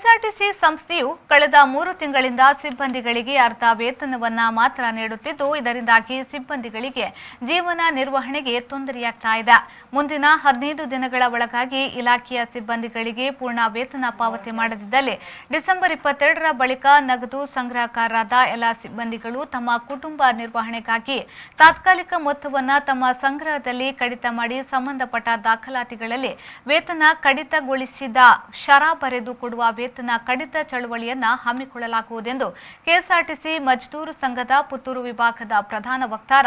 KSRTC ಸಂಸ್ಥೆಯು ಕಳೆದ 3 ತಿಂಗಳಿಂದ ಸಿಬ್ಬಂದಿಗಳಿಗೆ ಅರ್ಧ ವೇತನವನ್ನ ಮಾತ್ರ ನೀಡುತ್ತಿದ್ದು, ಇದರಿಂದಾಗಿ ಸಿಬ್ಬಂದಿಗಳಿಗೆ ಜೀವನ ನಿರ್ವಹಣೆಗೆ ತೊಂದರೆಯಾಗ್ತಾ ಇದೆ. ಮುಂದಿನ 15 ದಿನಗಳ ಒಳಗಾಗಿ ಇಲಾಖೆಯ ಸಿಬ್ಬಂದಿಗಳಿಗೆ ಪೂರ್ಣ ವೇತನ ಪಾವತಿ ಮಾಡದಿದ್ದಲ್ಲಿ ಡಿಸೆಂಬರ್ 22ರ ಬಳಿಕ ನಗದು ಸಂಗ್ರಹಕಾರರಾದ ಎಲ್ಲ ಸಿಬ್ಬಂದಿಗಳು ತಮ್ಮ ಕುಟುಂಬ ನಿರ್ವಹಣೆಗಾಗಿ ತಾತ್ಕಾಲಿಕ ಮೊತ್ತವನ್ನು ತಮ್ಮ ಸಂಗ್ರಹದಲ್ಲಿ ಕಡಿತ ಮಾಡಿ ಸಂಬಂಧಪಟ್ಟ ದಾಖಲಾತಿಗಳಲ್ಲಿ ವೇತನ ಕಡಿತಗೊಳಿಸಿದ ಶರ ಬರೆದು ಕೊಡುವ ವೇತನ ಕಡಿತ ಚಳವಳಿಯನ್ನ ಹಮ್ಮಿಕೊಳ್ಳಲಾಗುವುದೆಂದು ಕೆಎಸ್ಆರ್ಟಿಸಿ ಮಜ್ದೂರು ಸಂಘದ ಪುತ್ತೂರು ವಿಭಾಗದ ಪ್ರಧಾನ ವಕ್ತಾರ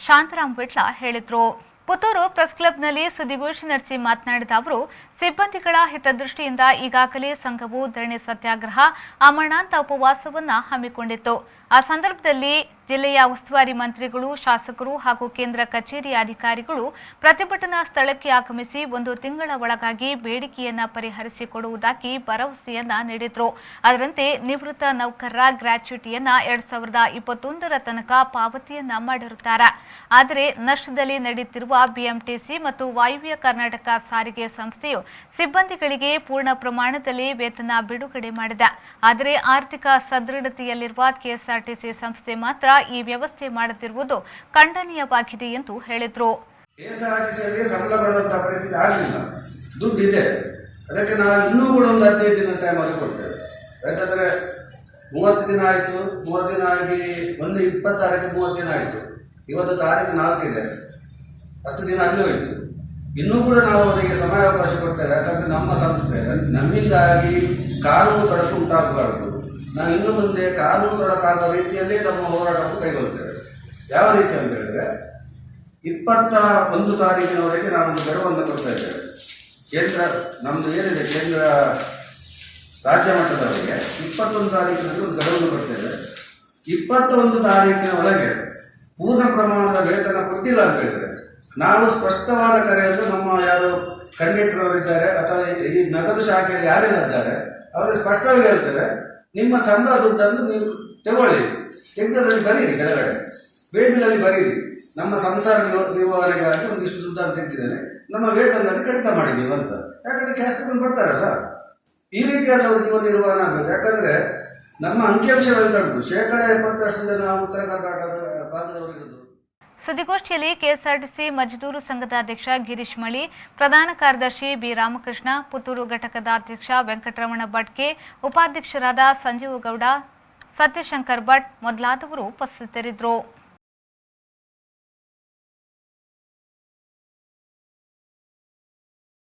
ಶಾಂತರಾಮ್ ವಿಟ್ಲ ಹೇಳಿದರು. ಪುತ್ತೂರು ಪ್ರೆಸ್ ಕ್ಲಬ್ನಲ್ಲಿ ಸುದ್ದಿಗೋಷ್ಠಿ ನಡೆಸಿ ಮಾತನಾಡಿದ ಅವರು, ಸಿಬ್ಬಂದಿಗಳ ಹಿತದೃಷ್ಟಿಯಿಂದ ಈಗಾಗಲೇ ಸಂಘವು ಧರಣಿ ಸತ್ಯಾಗ್ರಹ, ಅಮರಣಾಂತ ಉಪವಾಸವನ್ನ ಹಮ್ಮಿಕೊಂಡಿತ್ತು. ಆ ಸಂದರ್ಭದಲ್ಲಿ ಜಿಲ್ಲೆಯ ಉಸ್ತುವಾರಿ ಮಂತ್ರಿಗಳು, ಶಾಸಕರು ಹಾಗೂ ಕೇಂದ್ರ ಕಚೇರಿಯ ಅಧಿಕಾರಿಗಳು ಪ್ರತಿಭಟನಾ ಸ್ಥಳಕ್ಕೆ ಆಗಮಿಸಿ 1 ತಿಂಗಳ ಒಳಗಾಗಿ ಬೇಡಿಕೆಯನ್ನ ಪರಿಹರಿಸಿಕೊಡುವುದಾಗಿ ಭರವಸೆಯನ್ನ ನೀಡಿದ್ರು. ಅದರಂತೆ ನಿವೃತ್ತ ನೌಕರರ ಗ್ರಾಚ್ಯುಟಿಯನ್ನ 2021ರ ತನಕ ಪಾವತಿಯನ್ನ ಮಾಡಿರುತ್ತಾರೆ. ಆದರೆ ನಷ್ಟದಲ್ಲಿ ನಡೆಯುತ್ತಿರುವ ಬಿಎಂಟಿಸಿ ಮತ್ತು ವಾಯುವ್ಯ ಕರ್ನಾಟಕ ಸಾರಿಗೆ ಸಂಸ್ಥೆಯು ಸಿಬ್ಬಂದಿಗಳಿಗೆ ಪೂರ್ಣ ಪ್ರಮಾಣದಲ್ಲಿ ವೇತನ ಬಿಡುಗಡೆ ಮಾಡಿದೆ. ಆದರೆ ಆರ್ಥಿಕ ಸದೃಢತೆಯಲ್ಲಿರುವ ಕೆಎಸ್ಆರ್ಟಿಸಿ ಸಂಸ್ಥೆ ಮಾತ್ರ ಈ ವ್ಯವಸ್ಥೆ ಮಾಡುತ್ತಿರುವುದು ಖಂಡನೀಯವಾಗಿದೆ ಎಂದು ಹೇಳಿದರು. ಕೆಎಸ್ಆರ್ಟಿಸಿಯಲ್ಲಿ ಸಂಬಳ ಬರುವಂತಹ ಪರಿಸ್ಥಿತಿ ಆಗಲಿಲ್ಲ, ದುಡ್ಡಿದೆ, ಅದಕ್ಕೆ ನಾವು ಇನ್ನೂ ಕೂಡ ಒಂದು 15 ದಿನ ಟೈಮ್ ಅಲ್ಲಿ ಕೊಡ್ತೇವೆ. ಯಾಕಂದರೆ 30 ದಿನ ಆಯಿತು, 30 ದಿನ ಆಗಿ 20 ತಾರೀಕು 30 ದಿನ ಆಯಿತು, ಇವತ್ತು ತಾರೀಕು 4 ಇದೆ, 10 ದಿನ ಅಲ್ಲಿ ಹೋಯಿತು. ಇನ್ನೂ ಕೂಡ ನಾವು ಅವರಿಗೆ ಸಮಯಾವಕಾಶ ಕೊಡ್ತೇವೆ. ಯಾಕಂದರೆ ನಮ್ಮ ಸಂಸ್ಥೆ ನಮ್ಮಿಂದಾಗಿ ಕಾನೂನು ತೊಡಕು ಉಂಟಾಗಬಾರದು. ನಾವು ಇನ್ನು ಮುಂದೆ ಕಾನೂನು ತೊಡಕಾಗುವ ರೀತಿಯಲ್ಲಿ ನಮ್ಮ ಹೋರಾಟವನ್ನು ಕೈಗೊಳ್ತೇವೆ. ಯಾವ ರೀತಿ ಅಂತ ಹೇಳಿದ್ರೆ, 21 ತಾರೀಕಿನವರೆಗೆ ನಾವೊಂದು ಗಡುವನ್ನು ಕೊಡ್ತಾ ಇದ್ದೇವೆ. ಕೇಂದ್ರ ನಮ್ಮದು ಏನಿದೆ, ಕೇಂದ್ರ ರಾಜ್ಯ ಮಟ್ಟದವರೆಗೆ 21 ತಾರೀಕಿನಲ್ಲಿ ಒಂದು ಗಡುವನ್ನು ಕೊಡ್ತೇವೆ. 21 ತಾರೀಕಿನ ಒಳಗೆ ಪೂರ್ಣ ಪ್ರಮಾಣದ ವೇತನ ಕೊಟ್ಟಿಲ್ಲ ಅಂತ ಹೇಳಿದರೆ ನಾವು ಸ್ಪಷ್ಟವಾದ ಕರೆಯನ್ನು ನಮ್ಮ ಯಾರು ಕಂಡಕ್ಟರ್ ಅವರಿದ್ದಾರೆ ಅಥವಾ ಈ ನಗದು ಶಾಖೆಯಲ್ಲಿ ಯಾರೆಲ್ಲ ಇದ್ದಾರೆ ಅವರಿಗೆ ಸ್ಪಷ್ಟವಾಗಿ ಹೇಳ್ತೇವೆ, ನಿಮ್ಮ ಸಂಬಳ ದುಡ್ಡನ್ನು ನೀವು ತಗೊಳ್ಳಿ, ತೆಗೆದಲ್ಲಿ ಬರೀರಿ, ಕೆಳಗಡೆ ಬೇಬಿಲಲ್ಲಿ ಬರೀರಿ, ನಮ್ಮ ಸಂಸಾರ ನಿರ್ವಹಣೆಗಾಗಿ ಒಂದಿಷ್ಟು ದುಡ್ಡನ್ನು ತೆಗೆದಿದ್ದೇನೆ, ನಮ್ಮ ವೇತನದಲ್ಲಿ ಕಡಿತ ಮಾಡಿ ನೀವು ಅಂತ. ಯಾಕಂದರೆ ಕ್ಯಾಶ್ ತಗೊಂಡು ಬರ್ತಾರಲ್ಲ, ಈ ರೀತಿಯಾದ ಒಂದು ಜೀವನ ನಿರ್ವಹಣೆ ಆಗಬೇಕು. ಯಾಕಂದರೆ ನಮ್ಮ ಅಂಕಿಅಂಶವೆಲ್ಲ ಉಂಟು, 70% ಜನ ಉತ್ತರ ಕರ್ನಾಟಕದ ಭಾಗದವರಿರುವುದು. ಸುದ್ದಿಗೋಷ್ಠಿಯಲ್ಲಿ ಕೆಎಸ್ಆರ್ಟಿಸಿ ಮಜ್ದೂರು ಸಂಘದ ಅಧ್ಯಕ್ಷ ಗಿರೀಶ್ ಮಳಿ, ಪ್ರಧಾನ ಕಾರ್ಯದರ್ಶಿ ಬಿ ರಾಮಕೃಷ್ಣ, ಪುತ್ತೂರು ಘಟಕದ ಅಧ್ಯಕ್ಷ ವೆಂಕಟರಮಣ ಭಟ್ಕೆ, ಉಪಾಧ್ಯಕ್ಷರಾದ ಸಂಜೀವ ಗೌಡ, ಸತ್ಯಶಂಕರ್ ಭಟ್ ಮೊದಲಾದವರು ಉಪಸ್ಥಿತರಿದ್ದರು.